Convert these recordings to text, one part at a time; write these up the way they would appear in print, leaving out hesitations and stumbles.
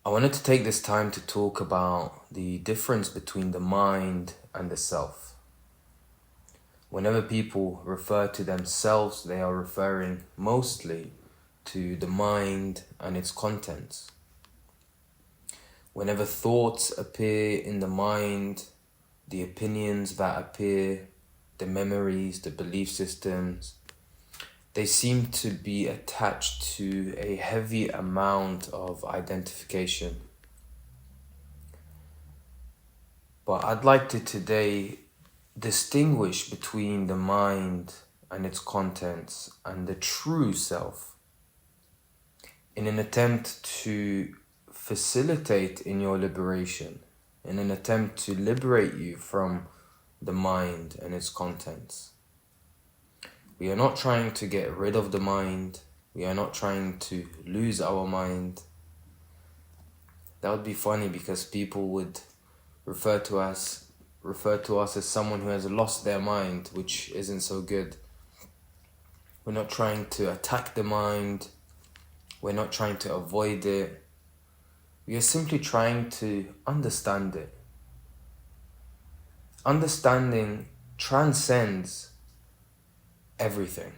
I wanted to take this time to talk about the difference between the mind and the self. Whenever people refer to themselves, they are referring mostly to the mind and its contents. Whenever thoughts appear in the mind, the opinions that appear, the memories, the belief systems, they seem to be attached to a heavy amount of identification. But I'd like to today distinguish between the mind and its contents and the true self in an attempt to facilitate in your liberation, in an attempt to liberate you from the mind and its contents. We are not trying to get rid of the mind. We are not trying to lose our mind. That would be funny because people would refer to us as someone who has lost their mind, which isn't so good. We're not trying to attack the mind. We're not trying to avoid it. We are simply trying to understand it. Understanding transcends everything.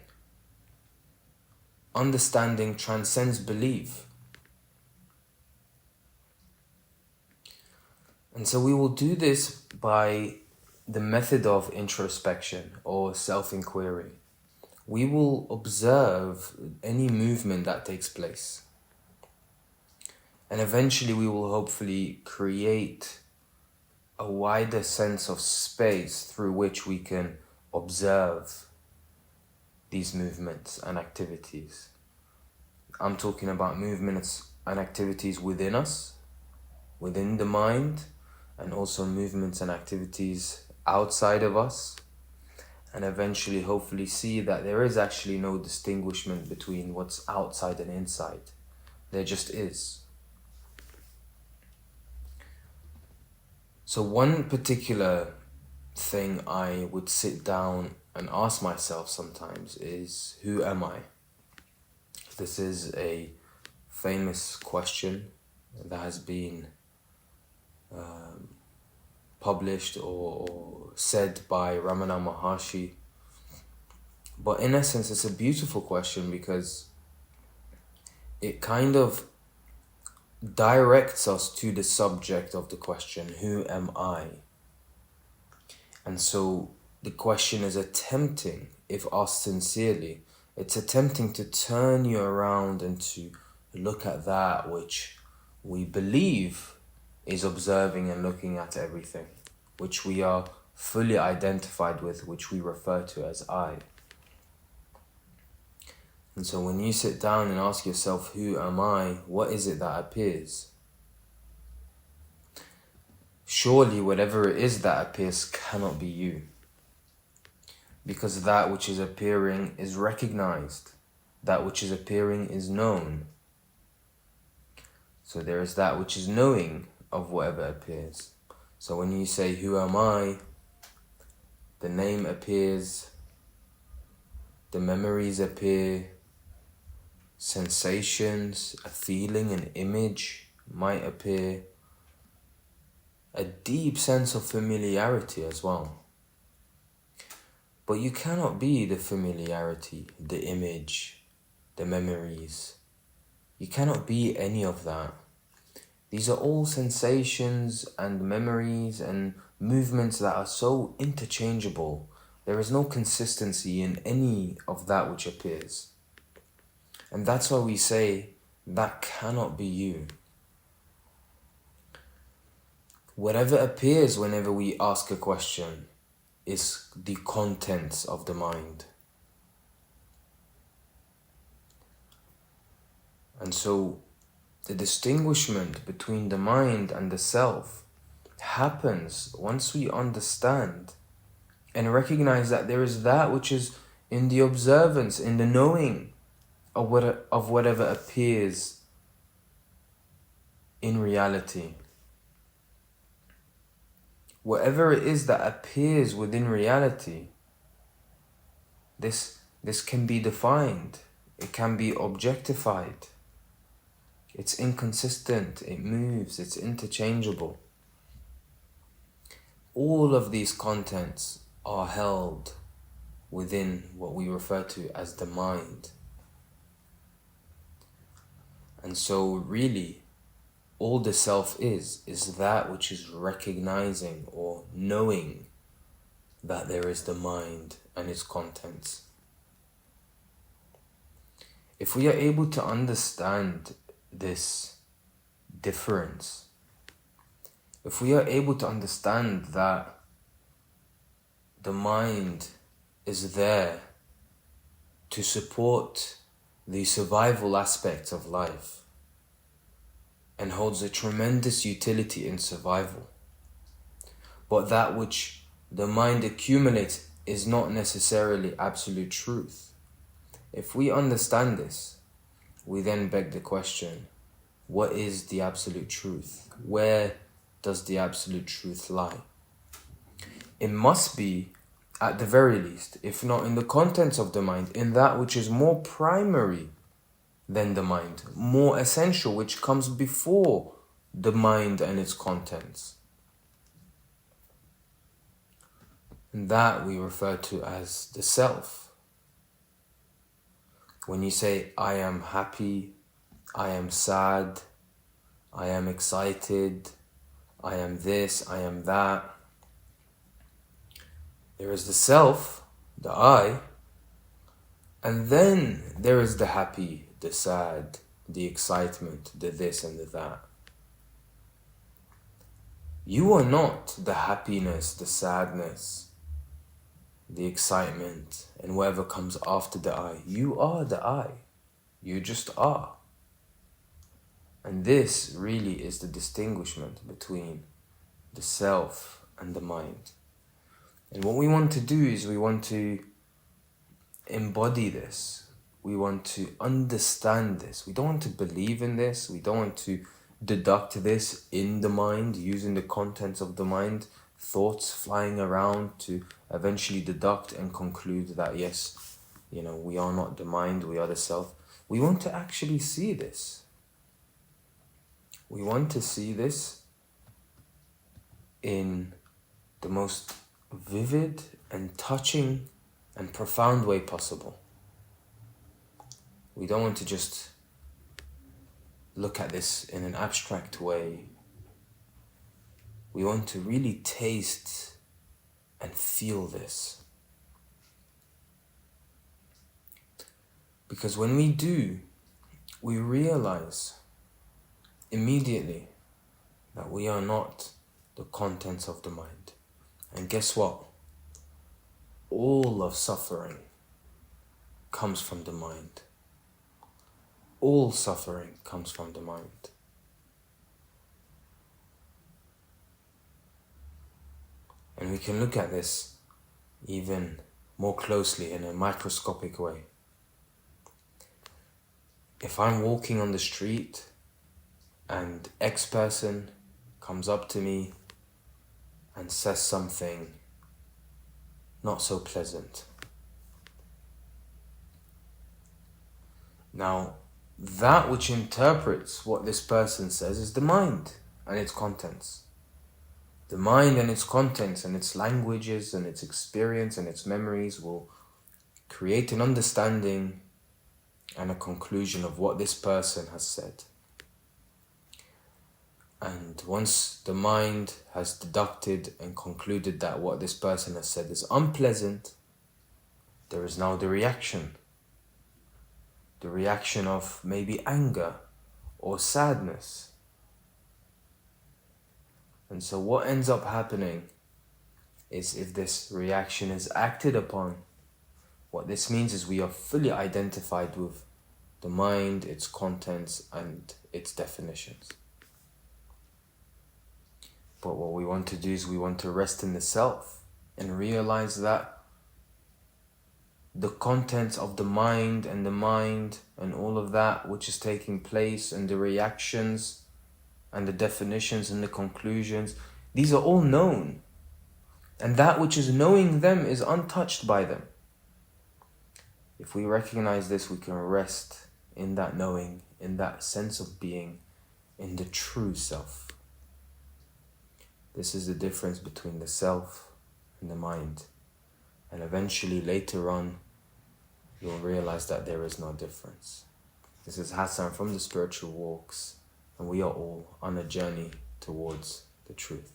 Understanding transcends belief. And so we will do this by the method of introspection or self-inquiry. We will observe any movement that takes place. And eventually we will hopefully create a wider sense of space through which we can observe these movements and activities. I'm talking about movements and activities within us, within the mind, and also movements and activities outside of us, and eventually hopefully see that there is actually no distinguishment between what's outside and inside. There just is. So one particular thing I would sit down and ask myself sometimes is, who am I? This is a famous question that has been published or said by Ramana Maharshi. But in essence, it's a beautiful question because it kind of directs us to the subject of the question, who am I? And so the question is attempting, if asked sincerely, it's attempting to turn you around and to look at that which we believe is observing and looking at everything, which we are fully identified with, which we refer to as I. And so when you sit down and ask yourself, who am I? What is it that appears? Surely whatever it is that appears cannot be you. Because that which is appearing is recognized. That which is appearing is known. So there is that which is knowing of whatever appears. So when you say, who am I? The name appears. The memories appear. Sensations, a feeling, an image might appear. A deep sense of familiarity as well. But you cannot be the familiarity, the image, the memories. You cannot be any of that. These are all sensations and memories and movements that are so interchangeable. There is no consistency in any of that which appears. And that's why we say that cannot be you. Whatever appears whenever we ask a question is the contents of the mind. And so the distinguishment between the mind and the self happens once we understand and recognize that there is that which is in the observance, in the knowing of whatever appears in reality. Whatever it is that appears within reality, this can be defined. It can be objectified. It's inconsistent, it moves, it's interchangeable. All of these contents are held within what we refer to as the mind. And so really, all the self is that which is recognizing or knowing that there is the mind and its contents. If we are able to understand this difference, if we are able to understand that the mind is there to support the survival aspects of life and holds a tremendous utility in survival, but that which the mind accumulates is not necessarily absolute truth. If we understand this, we then beg the question, what is the absolute truth? Where does the absolute truth lie? It must be, at the very least, if not in the contents of the mind, in that which is more primary than the mind, more essential, which comes before the mind and its contents. And that we refer to as the self. When you say, I am happy, I am sad, I am excited, I am this, I am that, there is the self, the I, and then there is the happy, the sad, the excitement, the this and the that. You are not the happiness, the sadness, the excitement, and whatever comes after the I. You are the I. You just are. And this really is the distinguishment between the self and the mind. And what we want to do is we want to embody this. We want to understand this. We don't want to believe in this. We don't want to deduct this in the mind, using the contents of the mind, thoughts flying around to eventually deduct and conclude that yes, we are not the mind, we are the self. We want to actually see this. We want to see this in the most vivid and touching and profound way possible. We don't want to just look at this in an abstract way. We want to really taste and feel this. Because when we do, we realize immediately that we are not the contents of the mind. And guess what? All of suffering comes from the mind. All suffering comes from the mind. And we can look at this even more closely in a microscopic way. If I'm walking on the street and X person comes up to me and says something not so pleasant. Now, that which interprets what this person says is the mind and its contents. The mind and its contents and its languages and its experience and its memories will create an understanding and a conclusion of what this person has said. And once the mind has deducted and concluded that what this person has said is unpleasant, there is now the reaction. The reaction of maybe anger or sadness. And so what ends up happening is, if this reaction is acted upon, what this means is we are fully identified with the mind, its contents, and its definitions. But what we want to do is we want to rest in the self and realize that the contents of the mind and all of that which is taking place and the reactions and the definitions and the conclusions, these are all known. And that which is knowing them is untouched by them. If we recognize this, we can rest in that knowing, in that sense of being in the true self. This is the difference between the self and the mind. And eventually, later on, you'll realize that there is no difference. This is Hassan from the Spiritual Walks, and we are all on a journey towards the truth.